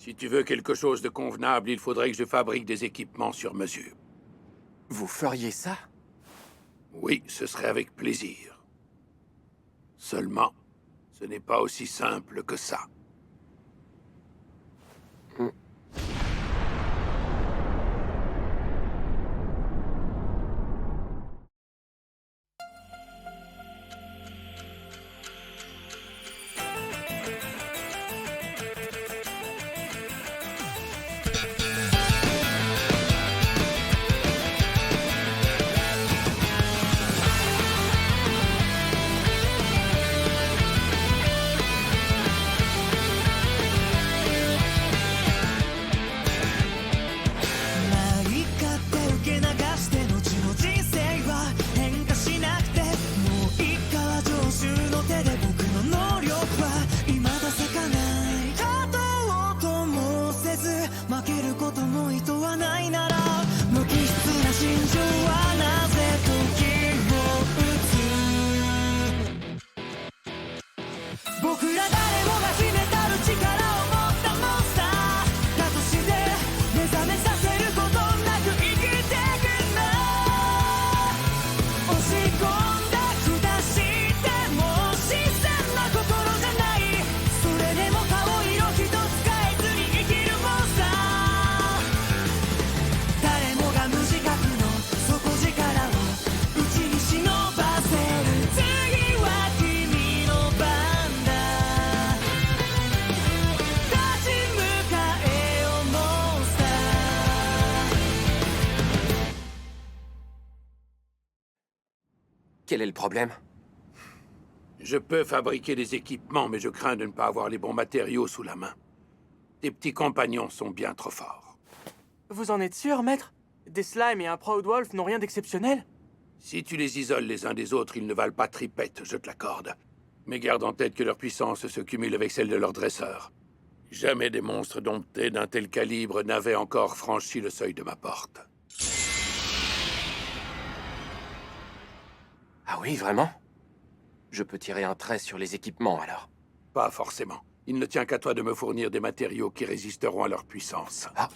Si tu veux quelque chose de convenable, il faudrait que je fabrique des équipements sur mesure. Vous feriez ça? Oui, ce serait avec plaisir. Seulement, ce n'est pas aussi simple que ça. Quel est le problème? Je peux fabriquer des équipements, mais je crains de ne pas avoir les bons matériaux sous la main. Tes petits compagnons sont bien trop forts. Vous en êtes sûr, maître? Des slimes et un Proud Wolf n'ont rien d'exceptionnel? Si tu les isoles les uns des autres, ils ne valent pas tripette, je te l'accorde. Mais garde en tête que leur puissance se cumule avec celle de leurs dresseurs. Jamais des monstres domptés d'un tel calibre n'avaient encore franchi le seuil de ma porte. Ah oui, vraiment? Je peux tirer un trait sur les équipements, alors. Pas forcément. Il ne tient qu'à toi de me fournir des matériaux qui résisteront à leur puissance. Ah.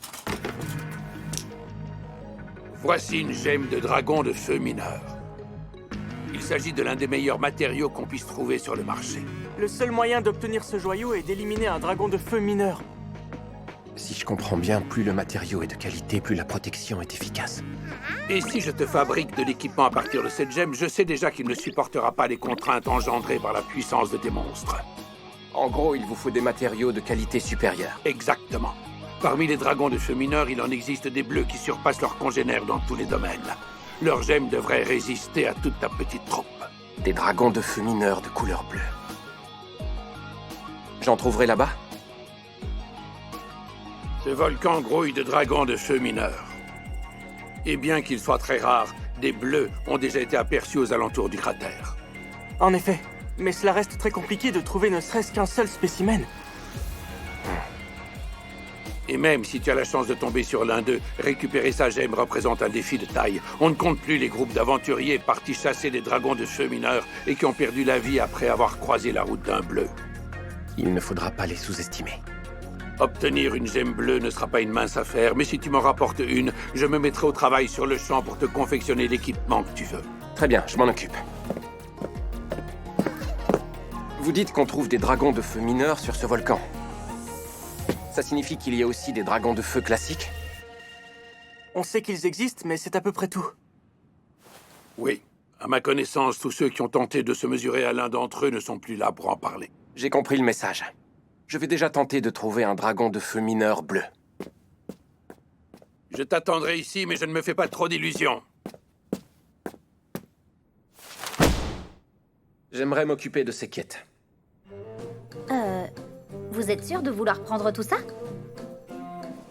Voici une gemme de dragon de feu mineur. Il s'agit de l'un des meilleurs matériaux qu'on puisse trouver sur le marché. Le seul moyen d'obtenir ce joyau est d'éliminer un dragon de feu mineur. Si je comprends bien, plus le matériau est de qualité, plus la protection est efficace. Et si je te fabrique de l'équipement à partir de cette gemme, je sais déjà qu'il ne supportera pas les contraintes engendrées par la puissance de tes monstres. En gros, il vous faut des matériaux de qualité supérieure. Exactement. Parmi les dragons de feu mineur, il en existe des bleus qui surpassent leurs congénères dans tous les domaines. Leur gemme devrait résister à toute ta petite troupe. Des dragons de feu mineur de couleur bleue. J'en trouverai là-bas? Ce volcan grouille de dragons de feu mineur. Et bien qu'il soit très rare, des bleus ont déjà été aperçus aux alentours du cratère. En effet, mais cela reste très compliqué de trouver ne serait-ce qu'un seul spécimen. Et même si tu as la chance de tomber sur l'un d'eux, récupérer sa gemme représente un défi de taille. On ne compte plus les groupes d'aventuriers partis chasser des dragons de feu mineurs et qui ont perdu la vie après avoir croisé la route d'un bleu. Il ne faudra pas les sous-estimer. Obtenir une gemme bleue ne sera pas une mince affaire, mais si tu m'en rapportes une, je me mettrai au travail sur le champ pour te confectionner l'équipement que tu veux. Très bien, je m'en occupe. Vous dites qu'on trouve des dragons de feu mineurs sur ce volcan. Ça signifie qu'il y a aussi des dragons de feu classiques? On sait qu'ils existent, mais c'est à peu près tout. Oui. À ma connaissance, tous ceux qui ont tenté de se mesurer à l'un d'entre eux ne sont plus là pour en parler. J'ai compris le message. Je vais déjà tenter de trouver un dragon de feu mineur bleu. Je t'attendrai ici, mais je ne me fais pas trop d'illusions. J'aimerais m'occuper de ces quêtes. Vous êtes sûr de vouloir prendre tout ça?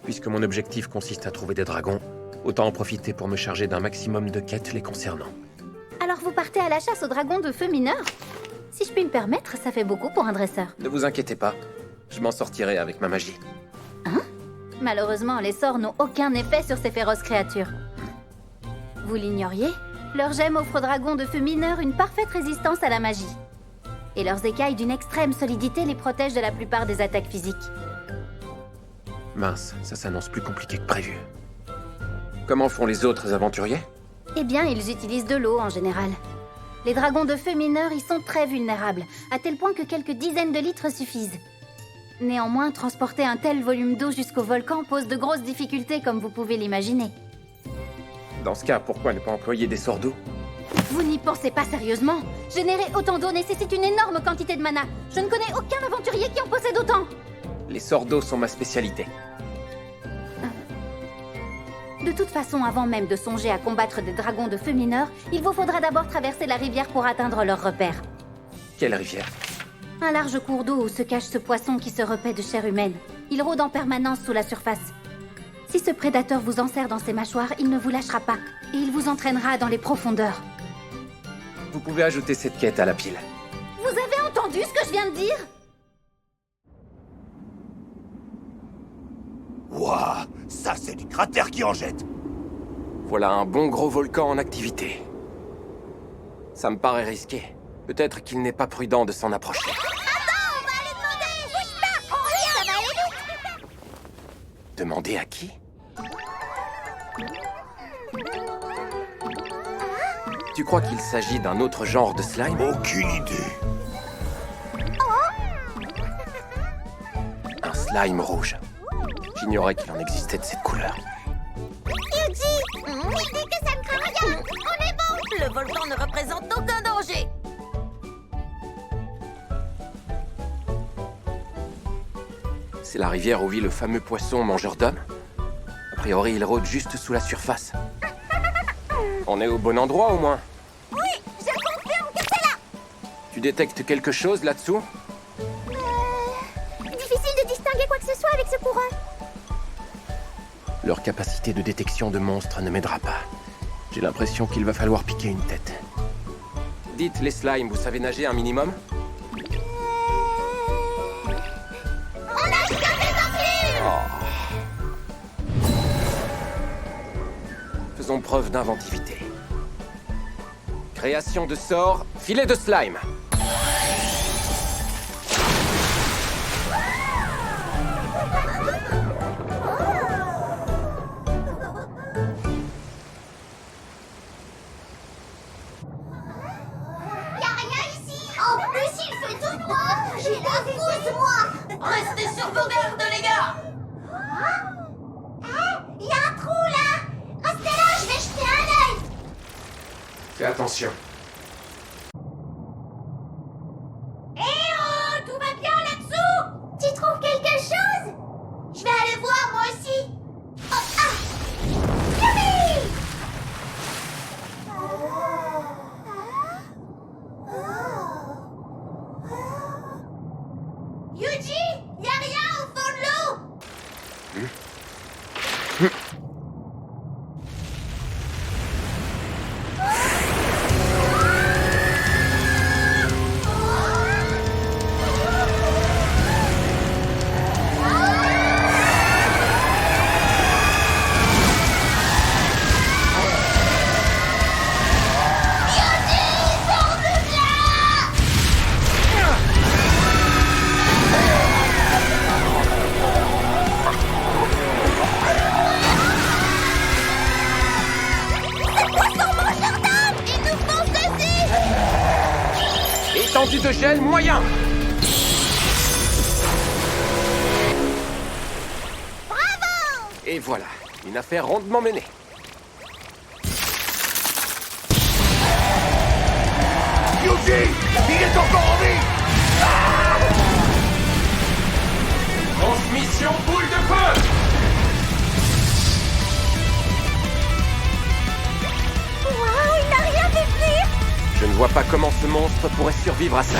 Puisque mon objectif consiste à trouver des dragons, autant en profiter pour me charger d'un maximum de quêtes les concernant. Alors vous partez à la chasse aux dragons de feu mineur? Si je puis me permettre, ça fait beaucoup pour un dresseur. Ne vous inquiétez pas, je m'en sortirai avec ma magie. Hein? Malheureusement, les sorts n'ont aucun effet sur ces féroces créatures. Vous l'ignoriez? Leurs gemmes offrent aux dragons de feu mineur une parfaite résistance à la magie. Et leurs écailles d'une extrême solidité les protègent de la plupart des attaques physiques. Mince, ça s'annonce plus compliqué que prévu. Comment font les autres aventuriers? Eh bien, ils utilisent de l'eau en général. Les dragons de feu mineurs y sont très vulnérables, à tel point que quelques dizaines de litres suffisent. Néanmoins, transporter un tel volume d'eau jusqu'au volcan pose de grosses difficultés, comme vous pouvez l'imaginer. Dans ce cas, pourquoi ne pas employer des sorts d'eau? Vous n'y pensez pas sérieusement? Générer autant d'eau nécessite une énorme quantité de mana. Je ne connais aucun aventurier qui en possède autant. Les sorts d'eau sont ma spécialité. De toute façon, avant même de songer à combattre des dragons de feu mineurs, il vous faudra d'abord traverser la rivière pour atteindre leur repère. Quelle rivière? Un large cours d'eau où se cache ce poisson qui se repaît de chair humaine. Il rôde en permanence sous la surface. Si ce prédateur vous enserre dans ses mâchoires, il ne vous lâchera pas. Et il vous entraînera dans les profondeurs. Vous pouvez ajouter cette quête à la pile. Vous avez entendu ce que je viens de dire? Ouah, ça c'est du cratère qui en jette. Voilà un bon gros volcan en activité. Ça me paraît risqué. Peut-être qu'il n'est pas prudent de s'en approcher. Attends, on va aller demander! Bouge pas! Ça va aller vite! Demander à qui? Tu crois qu'il s'agit d'un autre genre de slime? Aucune idée. Un slime rouge. J'ignorais qu'il en existait de cette couleur. Yuji, il dit que ça ne craint rien. On est bon. Le volcan ne représente aucun danger. C'est la rivière où vit le fameux poisson mangeur d'hommes? A priori, il rôde juste sous la surface. On est au bon endroit, au moins. Oui, je confirme que c'est là. Tu détectes quelque chose là-dessous? Difficile de distinguer quoi que ce soit avec ce courant. Leur capacité de détection de monstres ne m'aidera pas. J'ai l'impression qu'il va falloir piquer une tête. Dites, les slimes, vous savez nager un minimum? On a jeté des enclumes. Faisons preuve d'inventivité. Création de sorts, filet de slime. Y a rien ici. En plus, il fait tout noir. J'ai la fousse, moi. Restez sur vos gardes, les gars. Y a un trou là. Restez là, je vais jeter un œil. Fais attention. Eh oh, tout va bien là-dessous. Tu trouves quelque chose? Je vais aller voir moi aussi. Oh, ah. Youpi. Yuji, y a rien au fond de l'eau. Il nous fonce dessus. Étendue de gel moyen. Bravo. Et voilà, une affaire rondement menée. Yuji, il est encore en vie. Transmission boule de feu. Waouh, il n'a rien fait venir. Je ne vois pas comment ce monstre pourrait survivre à ça.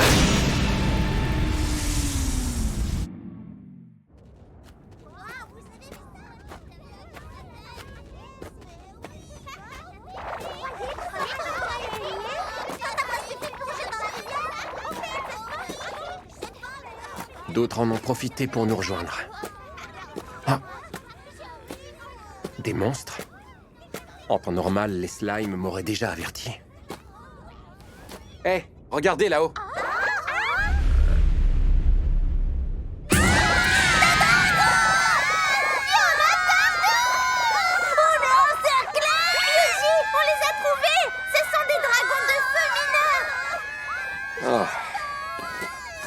D'autres en ont profité pour nous rejoindre. Ah. Des monstres? En temps normal, les slimes m'auraient déjà averti. Hé, regardez là-haut.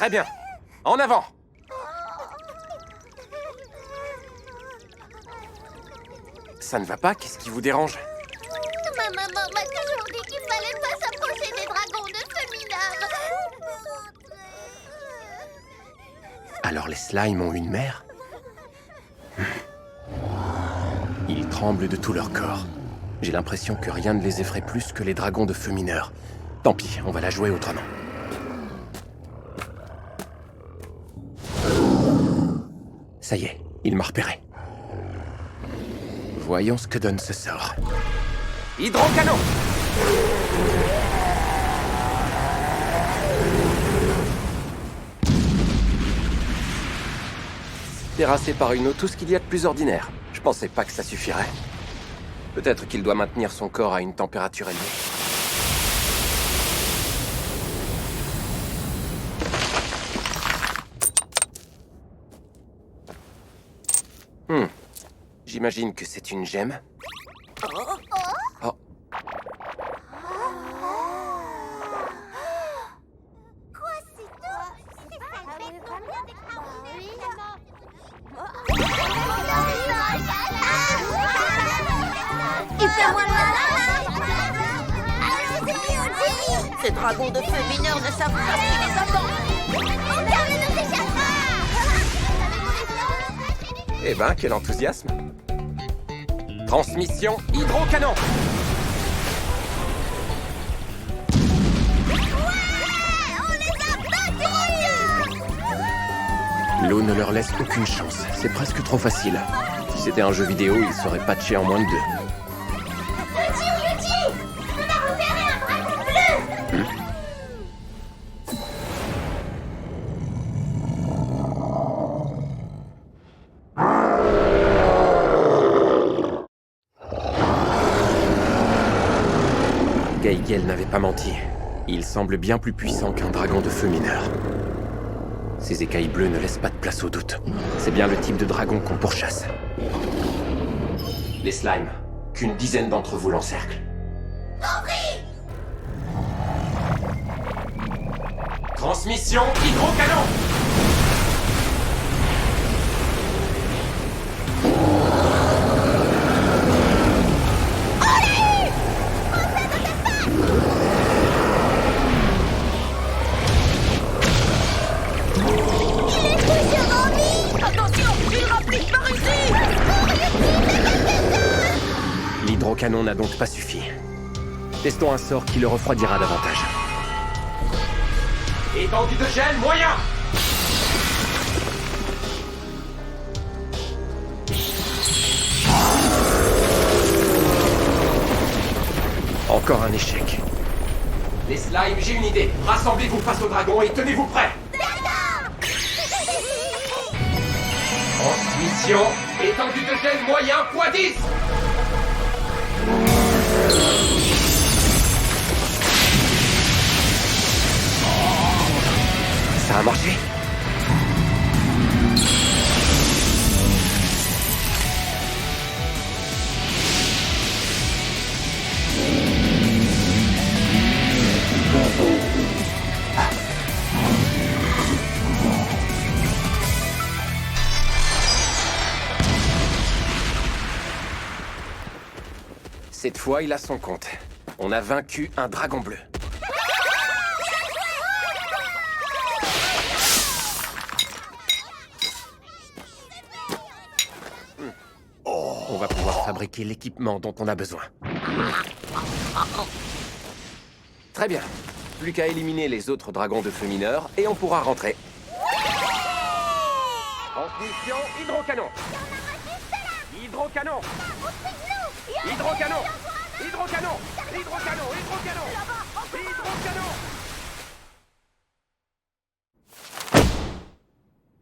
Très bien. En avant. Ça ne va pas? Qu'est-ce qui vous dérange? Ma maman m'a toujours dit qu'il fallait pas s'approcher des dragons de feu mineur. Alors les slimes ont une mère? Ils tremblent de tout leur corps. J'ai l'impression que rien ne les effraie plus que les dragons de feu mineur. Tant pis, on va la jouer autrement. Ça y est, il m'a repéré. Voyons ce que donne ce sort. Hydrocanon! Terrassé par une eau, tout ce qu'il y a de plus ordinaire. Je pensais pas que ça suffirait. Peut-être qu'il doit maintenir son corps à une température élevée. J'imagine que c'est une gemme. Oh. Quoi, c'est tout? Il fait moins mal. Allons-y, Yuji. Ces dragons de feu mineurs ne savent pas ce qui les attend. Aucun ne nous échappera. Eh ben, quel enthousiasme! Transmission hydrocanon! L'eau ne leur laisse aucune chance. C'est presque trop facile. Si c'était un jeu vidéo, ils seraient patchés en moins de 2. Yuji, on a repéré un dragon bleu. Gaigel n'avait pas menti. Il semble bien plus puissant qu'un dragon de feu mineur. Ces écailles bleues ne laissent pas de place au doute. C'est bien le type de dragon qu'on pourchasse. Les slimes, qu'une dizaine d'entre vous l'encerclent. Transmission hydrocanon! Attention, il rapplique par ici. L'hydrocanon n'a donc pas suffi. Testons un sort qui le refroidira davantage. Étendue de gel moyen! Encore un échec. Les slimes, j'ai une idée. Rassemblez-vous face au dragon et tenez-vous prêts. Transmission, étendue de gel moyen, x10. Ça a marché. Cette fois, il a son compte. On a vaincu un dragon bleu. On va pouvoir fabriquer l'équipement dont on a besoin. Très bien. Plus qu'à éliminer les autres dragons de feu mineurs et on pourra rentrer. Transmission hydrocanon. Hydrocanon. Hydrocanon. Hydrocanon. Hydrocanon. Hydrocanon. Hydrocanon.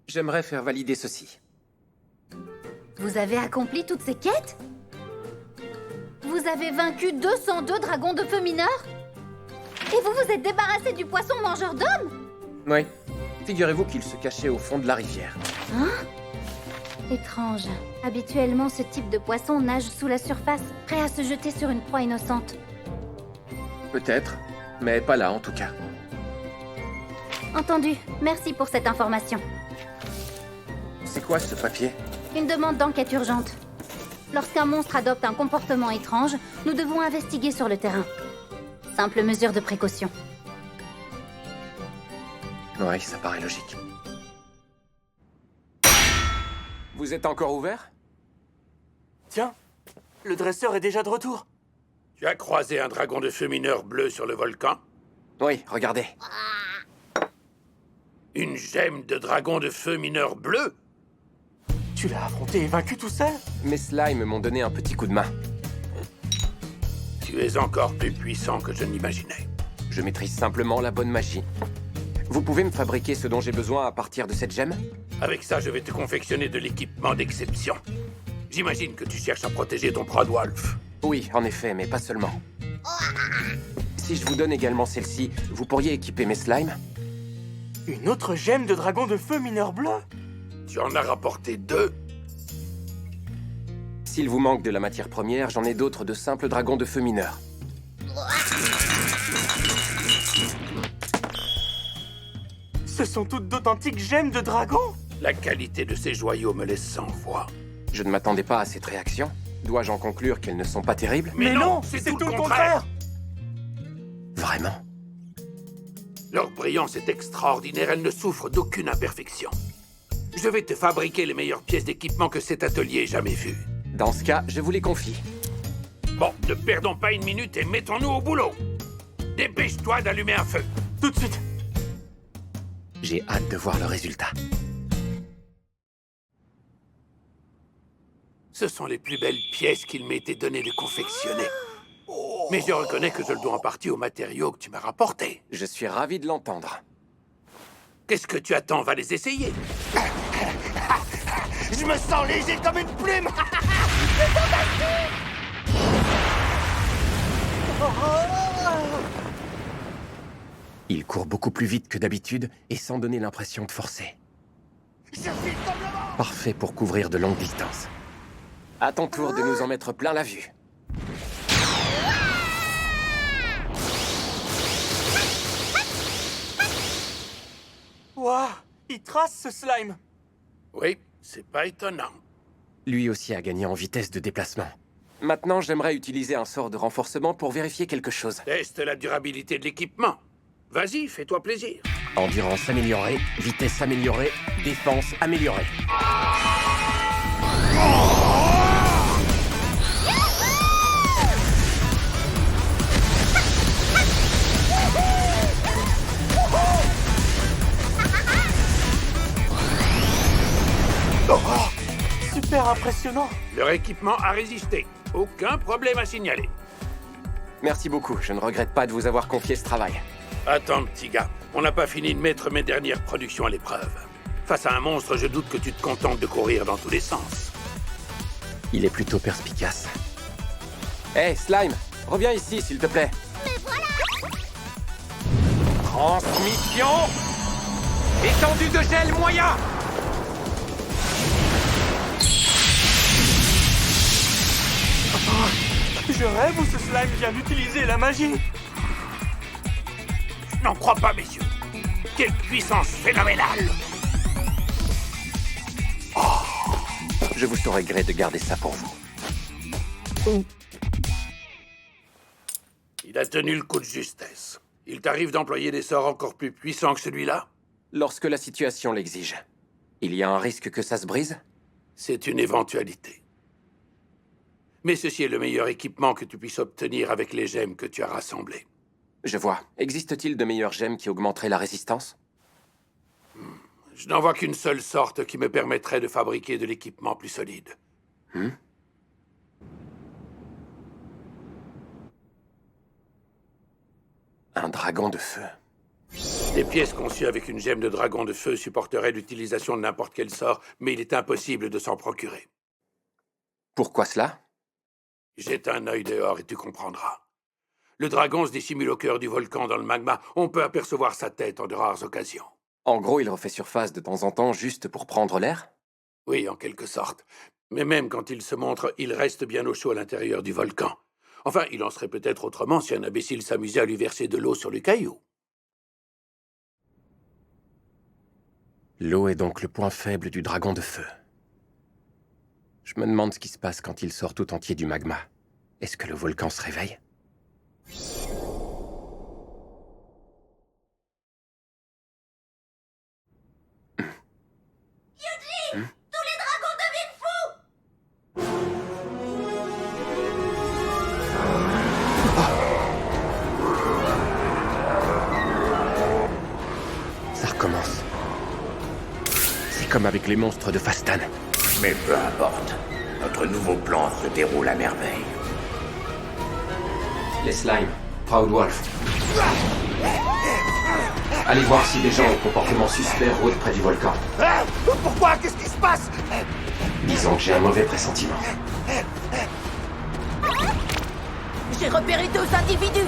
J'aimerais faire valider ceci. Vous avez accompli toutes ces quêtes? Vous avez vaincu 202 dragons de feu mineurs? Et vous vous êtes débarrassé du poisson mangeur d'hommes? Oui. Figurez-vous qu'il se cachait au fond de la rivière. Hein? Étrange. Habituellement, ce type de poisson nage sous la surface, prêt à se jeter sur une proie innocente. Peut-être, mais pas là en tout cas. Entendu. Merci pour cette information. C'est quoi ce papier? Une demande d'enquête urgente. Lorsqu'un monstre adopte un comportement étrange, nous devons investiguer sur le terrain. Simple mesure de précaution. Oui, ça paraît logique. Vous êtes encore ouvert? Tiens, le dresseur est déjà de retour. Tu as croisé un dragon de feu mineur bleu sur le volcan? Oui, regardez. Une gemme de dragon de feu mineur bleu? Tu l'as affronté et vaincu tout seul? Mes slimes m'ont donné un petit coup de main. Tu es encore plus puissant que je n'imaginais. Je maîtrise simplement la bonne magie. Vous pouvez me fabriquer ce dont j'ai besoin à partir de cette gemme? Avec ça, je vais te confectionner de l'équipement d'exception. J'imagine que tu cherches à protéger ton Proudwolf. Oui, en effet, mais pas seulement. Si je vous donne également celle-ci, vous pourriez équiper mes slimes? Une autre gemme de dragon de feu mineur bleu? Tu en as rapporté 2? S'il vous manque de la matière première, j'en ai d'autres de simples dragons de feu mineurs. Ce sont toutes d'authentiques gemmes de dragon? La qualité de ces joyaux me laisse sans voix. Je ne m'attendais pas à cette réaction. Dois-je en conclure qu'elles ne sont pas terribles? Mais non, c'est tout le contraire. Vraiment? Leur brillance est extraordinaire, elle ne souffre d'aucune imperfection. Je vais te fabriquer les meilleures pièces d'équipement que cet atelier ait jamais vues. Dans ce cas, je vous les confie. Bon, ne perdons pas une minute et mettons-nous au boulot. Dépêche-toi d'allumer un feu. Tout de suite. J'ai hâte de voir le résultat. Ce sont les plus belles pièces qu'il m'ait été donné de confectionner. Mais je reconnais que je le dois en partie aux matériaux que tu m'as rapportés. Je suis ravi de l'entendre. Qu'est-ce que tu attends? Va les essayer. Je me sens léger comme une plume. Il court beaucoup plus vite que d'habitude et sans donner l'impression de forcer. Je suis comme le vent. Parfait pour couvrir de longues distances. À ton tour de nous en mettre plein la vue. Waouh, il trace ce slime. Oui, c'est pas étonnant. Lui aussi a gagné en vitesse de déplacement. Maintenant, j'aimerais utiliser un sort de renforcement pour vérifier quelque chose. Teste la durabilité de l'équipement. Vas-y, fais-toi plaisir. Endurance améliorée, vitesse améliorée, défense améliorée. Super impressionnant. Leur équipement a résisté. Aucun problème à signaler. Merci beaucoup, je ne regrette pas de vous avoir confié ce travail. Attends, petit gars. On n'a pas fini de mettre mes dernières productions à l'épreuve. Face à un monstre, je doute que tu te contentes de courir dans tous les sens. Il est plutôt perspicace. Hé, Slime, reviens ici, s'il te plaît. Mais voilà! Transmission étendue de gel moyen. Je rêve où ce slime vient d'utiliser la magie. Je n'en crois pas, messieurs. Quelle puissance phénoménale! Je vous saurai gré de garder ça pour vous. Il a tenu le coup de justesse. Il t'arrive d'employer des sorts encore plus puissants que celui-là? Lorsque la situation l'exige. Il y a un risque que ça se brise? C'est une éventualité. Mais ceci est le meilleur équipement que tu puisses obtenir avec les gemmes que tu as rassemblées. Je vois. Existe-t-il de meilleures gemmes qui augmenteraient la résistance? Je n'en vois qu'une seule sorte qui me permettrait de fabriquer de l'équipement plus solide. Un dragon de feu. Des pièces conçues avec une gemme de dragon de feu supporteraient l'utilisation de n'importe quel sort, mais il est impossible de s'en procurer. Pourquoi cela? Jette un œil dehors et tu comprendras. Le dragon se dissimule au cœur du volcan dans le magma. On peut apercevoir sa tête en de rares occasions. En gros, il refait surface de temps en temps juste pour prendre l'air? Oui, en quelque sorte. Mais même quand il se montre, il reste bien au chaud à l'intérieur du volcan. Enfin, il en serait peut-être autrement si un imbécile s'amusait à lui verser de l'eau sur le caillou. L'eau est donc le point faible du dragon de feu. Je me demande ce qui se passe quand il sort tout entier du magma. Est-ce que le volcan se réveille? Tous les dragons deviennent fous! Ça recommence. C'est comme avec les monstres de Fastan. Mais peu importe. Notre nouveau plan se déroule à merveille. Les slimes, Proud Wolf. Allez voir si des gens au comportement suspect rôdent près du volcan. Ah, pourquoi? Qu'est-ce qui se passe? Disons que j'ai un mauvais pressentiment. J'ai repéré 2 individus.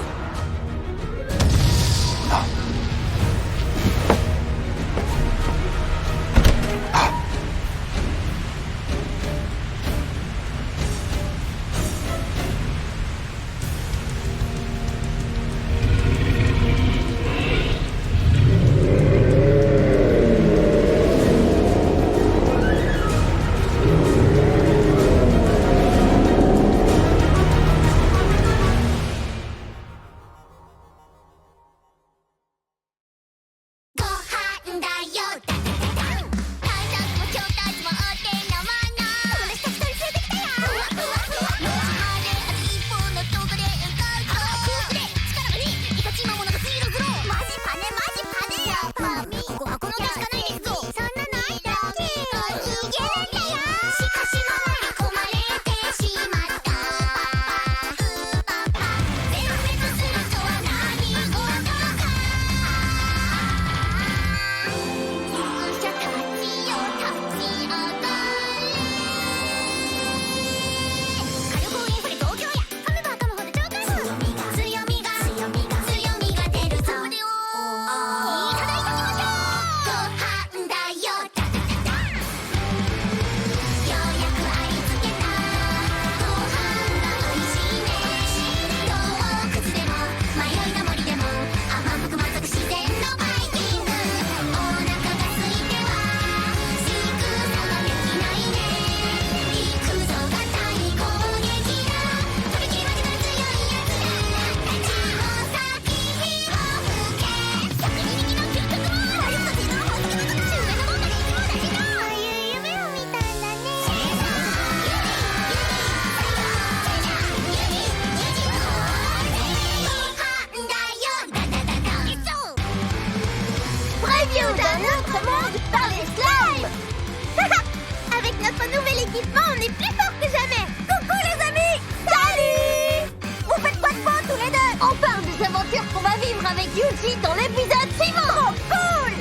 Yuji dans l'épisode suivant. Trop cool!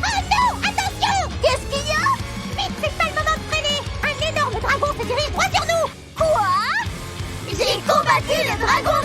Oh non! Attention! Qu'est-ce qu'il y a? Vite, c'est pas le moment de freiner! Un énorme dragon s'est dirigé droit sur nous! Quoi? J'ai combattu le dragon